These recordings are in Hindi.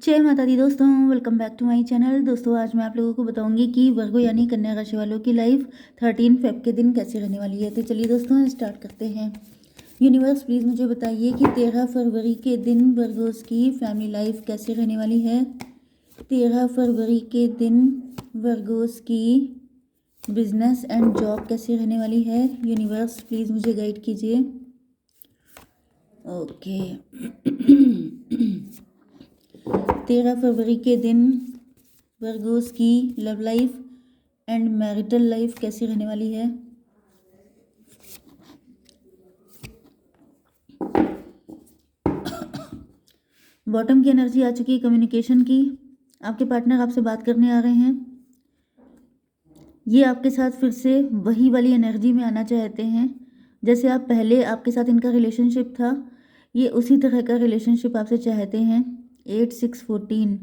जय माता दी दोस्तों, welcome back to my channel. दोस्तों आज मैं आप लोगों को बताऊंगी कि वर्गो यानी कन्या राशि वालों की लाइफ 13 फेब के दिन कैसे रहने वाली है। तो चलिए दोस्तों स्टार्ट करते हैं। यूनिवर्स प्लीज़ मुझे बताइए कि 13 फरवरी के दिन वर्गोस की फैमिली लाइफ कैसे रहने वाली है। 13 फरवरी के दिन वर्गोस की बिजनेस एंड जॉब कैसे रहने वाली है। यूनिवर्स प्लीज़ मुझे गाइड कीजिए। ओके 13 फरवरी के दिन वर्गोस की love life and marital life कैसी रहने वाली है। बॉटम की एनर्जी आ चुकी है कम्युनिकेशन की। आपके पार्टनर आपसे बात करने आ रहे हैं। ये आपके साथ फिर से वही वाली एनर्जी में आना चाहते हैं जैसे आप पहले आपके साथ इनका रिलेशनशिप था। ये उसी तरह का रिलेशनशिप आपसे चाहते हैं। 8-6-14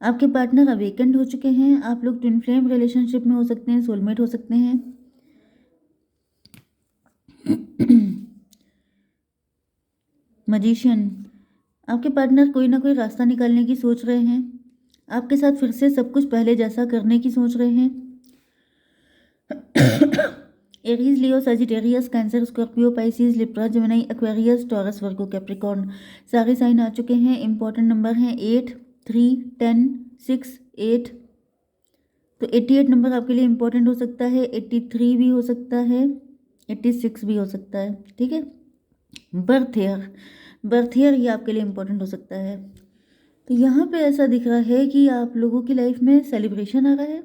आपके पार्टनर अवेकेंड हो चुके हैं। आप लोग ट्विन फ्लेम रिलेशनशिप में हो सकते हैं, सोलमेट हो सकते हैं। मजिशियन आपके पार्टनर कोई ना कोई रास्ता निकालने की सोच रहे हैं। आपके साथ फिर से सब कुछ पहले जैसा करने की सोच रहे हैं। Aries, Leo, Sagittarius, Cancer, Scorpio, Pisces, Libra, Gemini, Aquarius, Taurus, Virgo, Capricorn सारे साइन आ चुके हैं। इंपॉर्टेंट नंबर हैं 8, 3, 10, 6, 8। तो 88 नंबर आपके लिए इंपॉर्टेंट हो सकता है, 83 भी हो सकता है, 86 भी हो सकता है। ठीक है। बर्थ ईयर ये आपके लिए इम्पोर्टेंट हो सकता है। तो यहाँ पे ऐसा दिख रहा है कि आप लोगों की लाइफ में सेलिब्रेशन आ रहा है,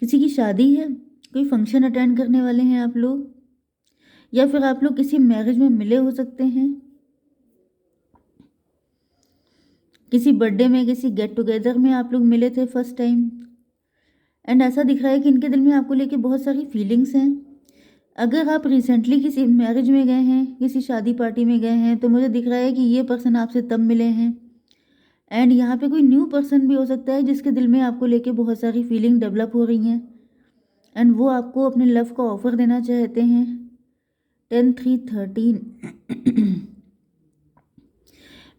किसी की शादी है, कोई फंक्शन अटेंड करने वाले हैं आप लोग, या फिर आप लोग किसी मैरिज में मिले हो सकते हैं, किसी बर्थडे में, किसी गेट टुगेदर में आप लोग मिले थे फर्स्ट टाइम। एंड ऐसा दिख रहा है कि इनके दिल में आपको लेके बहुत सारी फीलिंग्स हैं। अगर आप रिसेंटली किसी मैरिज में गए हैं, किसी शादी पार्टी में गए हैं, तो मुझे दिख रहा है कि ये पर्सन आपसे तब मिले हैं। एंड यहाँ पे कोई न्यू पर्सन भी हो सकता है जिसके दिल में आपको लेके बहुत सारी फीलिंग डेवलप हो रही हैं एंड वो आपको अपने लव का ऑफर देना चाहते हैं। 10-3-13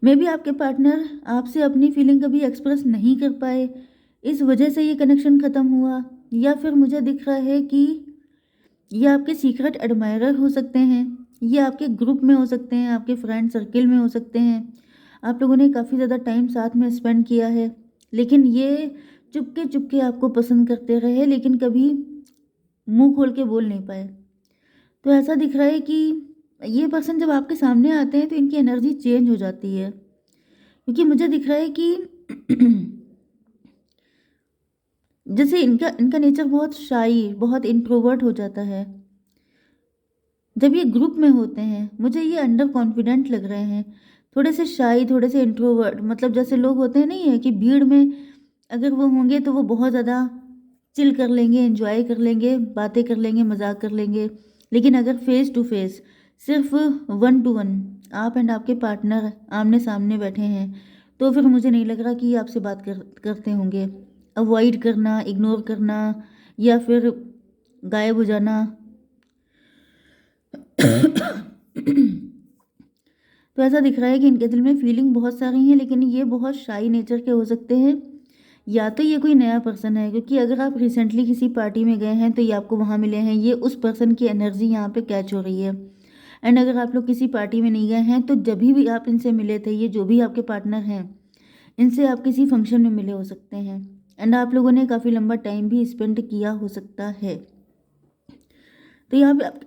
मे भी आपके पार्टनर आपसे अपनी फीलिंग कभी एक्सप्रेस नहीं कर पाए, इस वजह से ये कनेक्शन ख़त्म हुआ। या फिर मुझे दिख रहा है कि ये आपके सीक्रेट एडमायरर हो सकते हैं, ये आपके ग्रुप में हो सकते हैं, आपके फ्रेंड सर्किल में हो सकते हैं। आप लोगों ने काफ़ी ज़्यादा टाइम साथ में स्पेंड किया है, लेकिन ये चुपके चुपके आपको पसंद करते रहे, लेकिन कभी मुंह खोल के बोल नहीं पाए। तो ऐसा दिख रहा है कि ये पर्सन जब आपके सामने आते हैं तो इनकी एनर्जी चेंज हो जाती है, क्योंकि मुझे दिख रहा है कि जैसे इनका इनका नेचर बहुत शाई, बहुत इंट्रोवर्ट हो जाता है जब ये ग्रुप में होते हैं। मुझे ये अंडर कॉन्फिडेंट लग रहे हैं, थोड़े से शाई, थोड़े से इंट्रोवर्ट। मतलब जैसे लोग होते हैं, नहीं है कि भीड़ में अगर वो होंगे तो वो बहुत ज़्यादा चिल कर लेंगे, एंजॉय कर लेंगे, बातें कर लेंगे, मजाक कर लेंगे। लेकिन अगर फेस टू फेस, सिर्फ 1-to-1 आप एंड आपके पार्टनर आमने सामने बैठे हैं, तो फिर मुझे नहीं लग रहा कि ये आपसे बात करते होंगे। अवॉइड करना, इग्नोर करना, या फिर गायब हो जाना। तो ऐसा दिख रहा है कि इनके दिल में फीलिंग बहुत सारी हैं, लेकिन ये बहुत शाई नेचर के हो सकते हैं। या तो ये कोई नया पर्सन है, क्योंकि अगर आप रिसेंटली किसी पार्टी में गए हैं तो ये आपको वहाँ मिले हैं, ये उस पर्सन की एनर्जी यहाँ पे कैच हो रही है। एंड अगर आप लोग किसी पार्टी में नहीं गए हैं तो जब भी आप इनसे मिले थे, ये जो भी आपके पार्टनर हैं, इनसे आप किसी फंक्शन में मिले हो सकते हैं। एंड आप लोगों ने काफ़ी लंबा टाइम भी स्पेंड किया हो सकता है। तो यहाँ पे आप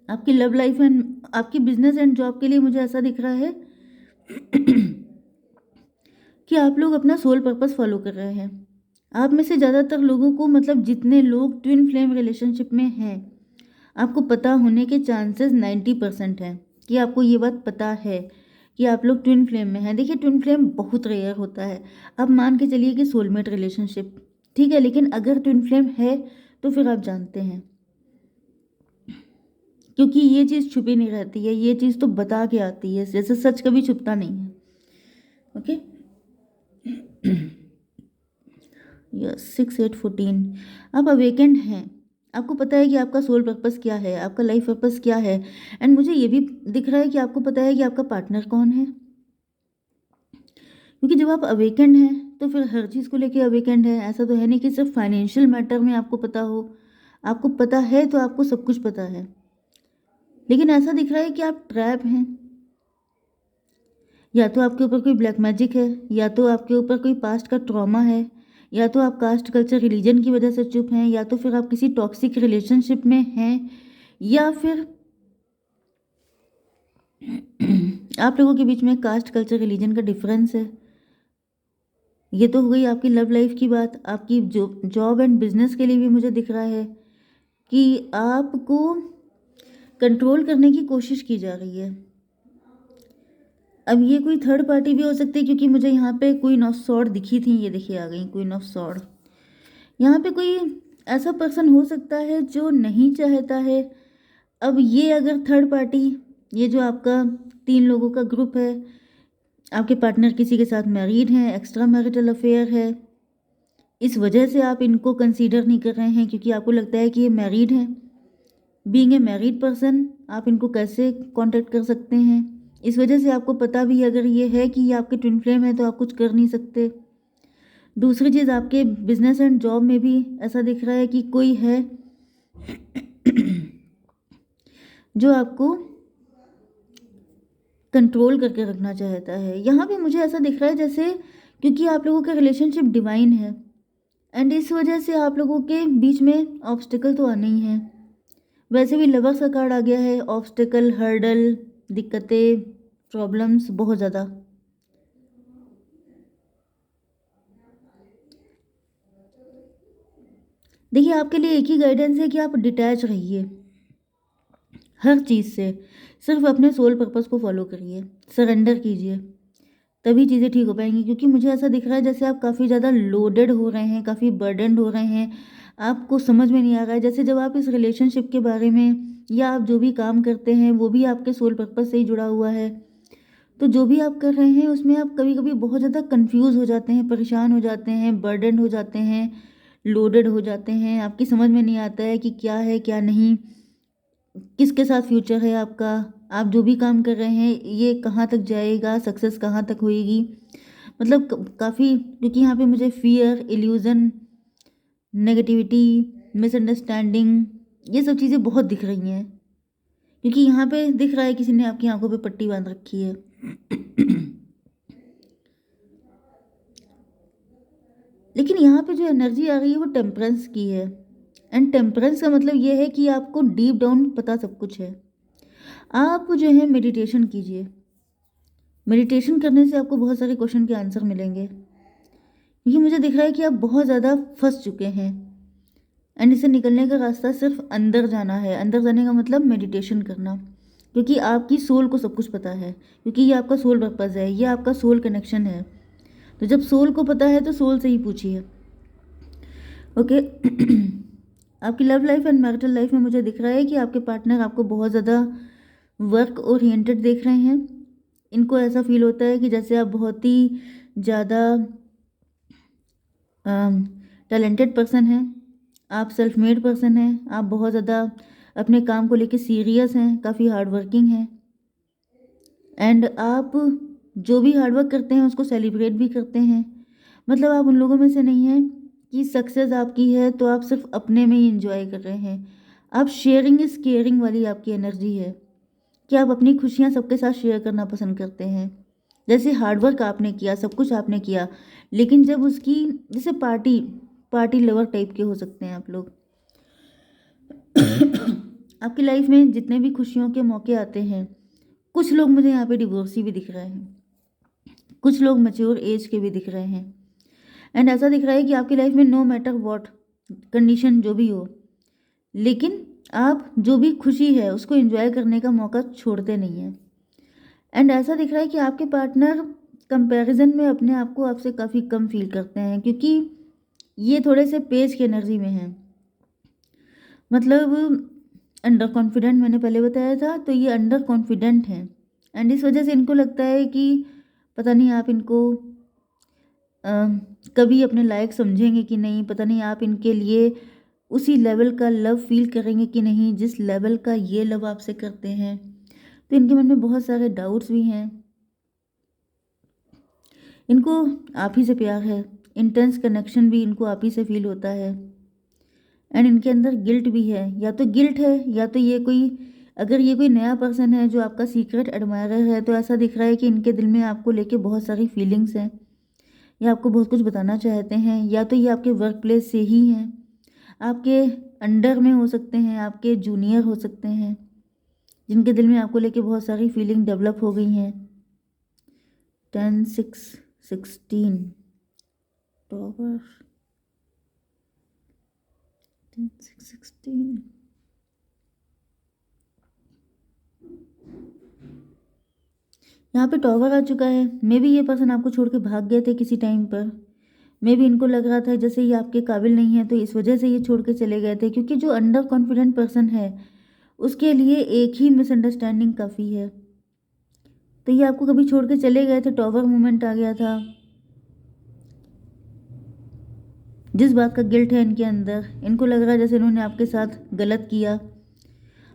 आपकी लव लाइफ एंड आपकी बिजनेस एंड जॉब के लिए मुझे ऐसा दिख रहा है कि आप लोग अपना सोल पर्पस फॉलो कर रहे हैं। आप में से ज़्यादातर लोगों को, मतलब जितने लोग ट्विन फ्लेम रिलेशनशिप में हैं, आपको पता होने के चांसेस 90% हैं कि आपको ये बात पता है कि आप लोग ट्विन फ्लेम में हैं। देखिए, ट्विन फ्लेम बहुत रेयर होता है। अब मान के चलिए कि सोलमेट रिलेशनशिप ठीक है, लेकिन अगर ट्विन फ्लेम है तो फिर आप जानते हैं, क्योंकि ये चीज़ छुपी नहीं रहती है, ये चीज़ तो बता के आती है, जैसे सच कभी छुपता नहीं है। ओके। यस 6-8-14 आप अवेकेंड हैं। आपको पता है कि आपका सोल पर्पस क्या है, आपका लाइफ पर्पस क्या है। एंड मुझे ये भी दिख रहा है कि आपको पता है कि आपका पार्टनर कौन है। क्योंकि जब आप अवेकेंड हैं तो फिर हर चीज़ को लेके अवेकेंड है। ऐसा तो है नहीं कि सिर्फ फाइनेंशियल मैटर में आपको पता हो। आपको पता है तो आपको सब कुछ पता है। लेकिन ऐसा दिख रहा है कि आप ट्रैप हैं। या तो आपके ऊपर कोई ब्लैक मैजिक है, या तो आपके ऊपर कोई पास्ट का ट्रॉमा है, या तो आप कास्ट कल्चर रिलीजन की वजह से चुप हैं, या तो फिर आप किसी टॉक्सिक रिलेशनशिप में हैं, या फिर आप लोगों के बीच में कास्ट कल्चर रिलीजन का डिफरेंस है। ये तो हो गई आपकी लव लाइफ की बात। आपकी जॉब एंड बिजनेस के लिए भी मुझे दिख रहा है कि आपको कंट्रोल करने की कोशिश की जा रही है। अब ये कोई थर्ड पार्टी भी हो सकती है, क्योंकि मुझे यहाँ पे क्वीन ऑफ सॉर्ड दिखी थी। ये देखिए आ गई क्वीन ऑफ सॉर्ड। यहाँ पे कोई ऐसा पर्सन हो सकता है जो नहीं चाहता है। अब ये अगर थर्ड पार्टी, ये जो आपका 3 लोगों का ग्रुप है, आपके पार्टनर किसी के साथ मैरिड हैं, एक्स्ट्रा मैरिटल अफेयर है, इस वजह से आप इनको कंसीडर नहीं कर रहे हैं क्योंकि आपको लगता है कि ये मैरिड हैं। बीइंग ए मैरिड पर्सन आप इनको कैसे कांटेक्ट कर सकते हैं। इस वजह से आपको पता भी अगर ये है कि ये आपके ट्विन फ्लेम है तो आप कुछ कर नहीं सकते। दूसरी चीज़, आपके बिजनेस एंड जॉब में भी ऐसा दिख रहा है कि कोई है जो आपको कंट्रोल करके रखना चाहता है। यहाँ पे मुझे ऐसा दिख रहा है जैसे, क्योंकि आप लोगों का रिलेशनशिप डिवाइन है एंड इस वजह से आप लोगों के बीच में ऑब्स्टिकल तो आने ही हैं। वैसे भी लवर्स का कार्ड आ गया है। ऑब्स्टिकल, हर्डल, दिक्कतें, प्रॉब्लम्स बहुत ज़्यादा। देखिए आपके लिए एक ही गाइडेंस है कि आप डिटैच रहिए हर चीज़ से, सिर्फ अपने सोल पर्पस को फॉलो करिए, सरेंडर कीजिए, तभी चीज़ें ठीक हो पाएंगी। क्योंकि मुझे ऐसा दिख रहा है जैसे आप काफ़ी ज़्यादा लोडेड हो रहे हैं, काफ़ी बर्डनड हो रहे हैं। आपको समझ में नहीं आ रहा है, जैसे जब आप इस रिलेशनशिप के बारे में या आप जो भी काम करते हैं वो भी आपके सोल पर्पस से ही जुड़ा हुआ है, तो जो भी आप कर रहे हैं उसमें आप कभी कभी बहुत ज़्यादा कंफ्यूज हो जाते हैं, परेशान हो जाते हैं, बर्डन हो जाते हैं, लोडेड हो जाते हैं। आपकी समझ में नहीं आता है कि क्या है क्या नहीं, किसके साथ फ्यूचर है आपका, आप जो भी काम कर रहे हैं ये कहाँ तक जाएगा, सक्सेस कहाँ तक होएगी। मतलब काफ़ी, क्योंकि यहाँ पे मुझे फियर, इल्यूज़न, नेगेटिविटी, मिसअंडरस्टैंडिंग, ये सब चीज़ें बहुत दिख रही हैं। क्योंकि यहाँ पे दिख रहा है किसी ने आपकी आंखों पे पट्टी बांध रखी है। लेकिन यहाँ पे जो एनर्जी आ रही है वो टेम्परेंस की है। एंड टेम्परेंस का मतलब ये है कि आपको डीप डाउन पता सब कुछ है। आप जो है मेडिटेशन कीजिए। मेडिटेशन करने से आपको बहुत सारे क्वेश्चन के आंसर मिलेंगे। क्योंकि मुझे दिख रहा है कि आप बहुत ज़्यादा फंस चुके हैं एंड इसे निकलने का रास्ता सिर्फ अंदर जाना है। अंदर जाने का मतलब मेडिटेशन करना, क्योंकि आपकी सोल को सब कुछ पता है। क्योंकि ये आपका सोल पर्पस है, ये आपका सोल कनेक्शन है। तो जब सोल को पता है तो सोल से ही पूछिए। ओके। आपकी love life and marital life में मुझे दिख रहा है कि आपके पार्टनर आपको बहुत ज़्यादा वर्क ओरिएंटेड देख रहे हैं। इनको ऐसा फील होता है कि जैसे आप बहुत ही ज़्यादा टैलेंटेड पर्सन हैं, आप सेल्फ मेड पर्सन हैं, आप बहुत ज़्यादा अपने काम को लेके सीरियस हैं, काफ़ी हार्ड वर्किंग हैं एंड आप जो भी हार्ड वर्क करते हैं उसको सेलिब्रेट भी करते हैं। मतलब आप उन लोगों में से नहीं हैं कि सक्सेस आपकी है तो आप सिर्फ अपने में ही इंजॉय कर रहे हैं। आप शेयरिंग इज़ केयरिंग वाली आपकी एनर्जी है कि आप अपनी खुशियाँ सबके साथ शेयर करना पसंद करते हैं। जैसे हार्डवर्क आपने किया, सब कुछ आपने किया, लेकिन जब उसकी, जैसे पार्टी पार्टी लवर टाइप के हो सकते हैं आप लोग। आपकी लाइफ में जितने भी खुशियों के मौके आते हैं, कुछ लोग मुझे यहाँ पे डिवोर्सी भी दिख रहे हैं, कुछ लोग मैच्योर एज के भी दिख रहे हैं एंड ऐसा दिख रहा है कि आपकी लाइफ में नो मैटर व्हाट कंडीशन जो भी हो, लेकिन आप जो भी खुशी है उसको एंजॉय करने का मौका छोड़ते नहीं हैं। एंड ऐसा दिख रहा है कि आपके पार्टनर कंपैरिजन में अपने आप को आपसे काफ़ी कम फील करते हैं, क्योंकि ये थोड़े से पेज की एनर्जी में हैं। मतलब अंडर कॉन्फिडेंट मैंने पहले बताया था, तो ये अंडर कॉन्फिडेंट हैं एंड इस वजह से इनको लगता है कि पता नहीं आप इनको कभी अपने लायक समझेंगे कि नहीं, पता नहीं आप इनके लिए उसी लेवल का लव फील करेंगे कि नहीं जिस लेवल का ये लव आपसे करते हैं। तो इनके मन में बहुत सारे डाउट्स भी हैं। इनको आप ही से प्यार है, इंटेंस कनेक्शन भी इनको आप ही से फील होता है। एंड इनके अंदर गिल्ट भी है, या तो गिल्ट है या तो ये कोई, अगर ये कोई नया पर्सन है जो आपका सीक्रेट एडमायरर है, तो ऐसा दिख रहा है कि इनके दिल में आपको लेके बहुत सारी फीलिंग्स हैं, ये आपको बहुत कुछ बताना चाहते हैं। या तो ये आपके वर्क प्लेस से ही हैं, आपके अंडर में हो सकते हैं, आपके जूनियर हो सकते हैं, जिनके दिल में आपको लेके बहुत सारी फीलिंग डेवलप हो गई हैं। 10 6 16 टॉवर 10 6 16 यहाँ पे टॉवर आ चुका है। मे बी ये पर्सन आपको छोड़ के भाग गए थे किसी टाइम पर। मे बी इनको लग रहा था जैसे ये आपके काबिल नहीं है, तो इस वजह से ये छोड़ के चले गए थे, क्योंकि जो अंडर कॉन्फिडेंट पर्सन है उसके लिए एक ही मिसअंडरस्टैंडिंग काफ़ी है। तो ये आपको कभी छोड़ के चले गए थे, टॉवर मोमेंट आ गया था। जिस बात का गिल्ट है इनके अंदर, इनको लग रहा है जैसे इन्होंने आपके साथ गलत किया।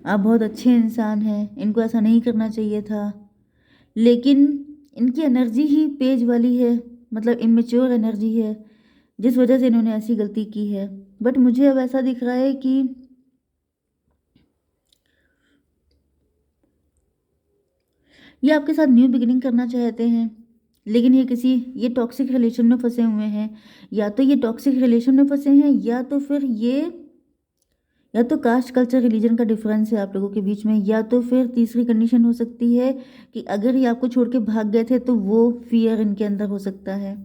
आप बहुत अच्छे इंसान हैं, इनको ऐसा नहीं करना चाहिए था, लेकिन इनकी एनर्जी ही पेज वाली है, मतलब इमेच्योर एनर्जी है, जिस वजह से इन्होंने ऐसी गलती की है। बट मुझे अब ऐसा दिख रहा है कि ये आपके साथ न्यू बिगिनिंग करना चाहते हैं, लेकिन ये टॉक्सिक रिलेशन में फंसे हुए हैं। या तो ये टॉक्सिक रिलेशन में फंसे हैं, या तो फिर या तो कास्ट कल्चर रिलीजन का डिफरेंस है आप लोगों के बीच में, या तो फिर तीसरी कंडीशन हो सकती है कि अगर ये आपको छोड़ के भाग गए थे तो वो फियर इनके अंदर हो सकता है।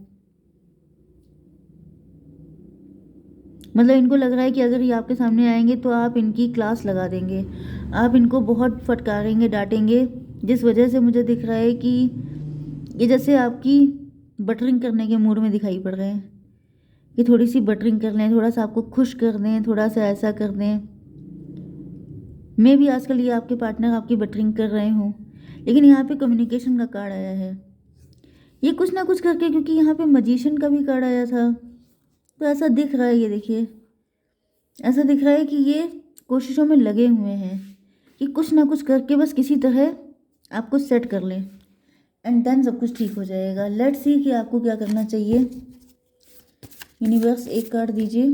मतलब इनको लग रहा है कि अगर ये आपके सामने आएंगे तो आप इनकी क्लास लगा देंगे, आप इनको बहुत फटकारेंगे, डांटेंगे, जिस वजह से मुझे दिख रहा है कि ये जैसे आपकी बटरिंग करने के मूड में दिखाई पड़ रहे हैं, कि थोड़ी सी बटरिंग कर लें, थोड़ा सा आपको खुश कर दें, थोड़ा सा ऐसा कर दें। मे भी आजकल ये आपके पार्टनर आपकी बटरिंग कर रहे हों, लेकिन यहाँ पे कम्युनिकेशन का कार्ड आया है, ये कुछ ना कुछ करके, क्योंकि यहाँ पे मजिशियन का भी कार्ड आया था। तो ऐसा दिख रहा है, ये देखिए, ऐसा दिख रहा है कि ये कोशिशों में लगे हुए हैं कि कुछ ना कुछ करके बस किसी तरह आपको सेट कर लें, एंड देन सब कुछ ठीक हो जाएगा। लेट्स सी कि आपको क्या करना चाहिए। यूनिवर्स एक कार्ड दीजिए।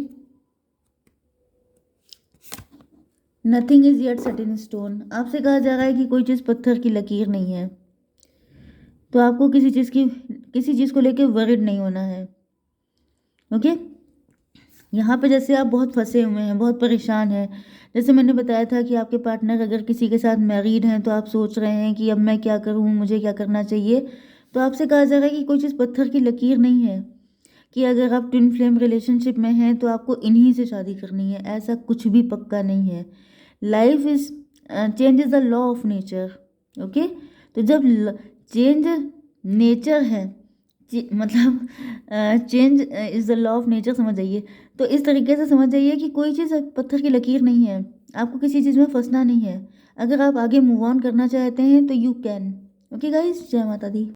Nothing is yet set in stone. आपसे कहा जा रहा है कि कोई चीज़ पत्थर की लकीर नहीं है, तो आपको किसी चीज़ को लेकर वरिड नहीं होना है। ओके, यहाँ पे जैसे आप बहुत फंसे हुए हैं, बहुत परेशान हैं, जैसे मैंने बताया था कि आपके पार्टनर अगर किसी के साथ मैरिड हैं तो आप सोच रहे हैं कि अब मैं क्या करूँ, मुझे क्या करना चाहिए। तो आपसे कहा जा रहा है कि कोई चीज़ पत्थर की लकीर नहीं है, कि अगर आप ट्विन फ्लेम रिलेशनशिप में हैं तो आपको इन्हीं से शादी करनी है, ऐसा कुछ भी पक्का नहीं है। Life is change is the law of nature. Okay, तो जब चेंज नेचर है, मतलब change is the law of nature, समझ जाइए। तो इस तरीके से समझ जाइए कि कोई चीज़ पत्थर की लकीर नहीं है, आपको किसी चीज़ में फंसना नहीं है। अगर आप आगे मूव ऑन करना चाहते हैं तो यू कैन। ओके गाइस, जय माता दी।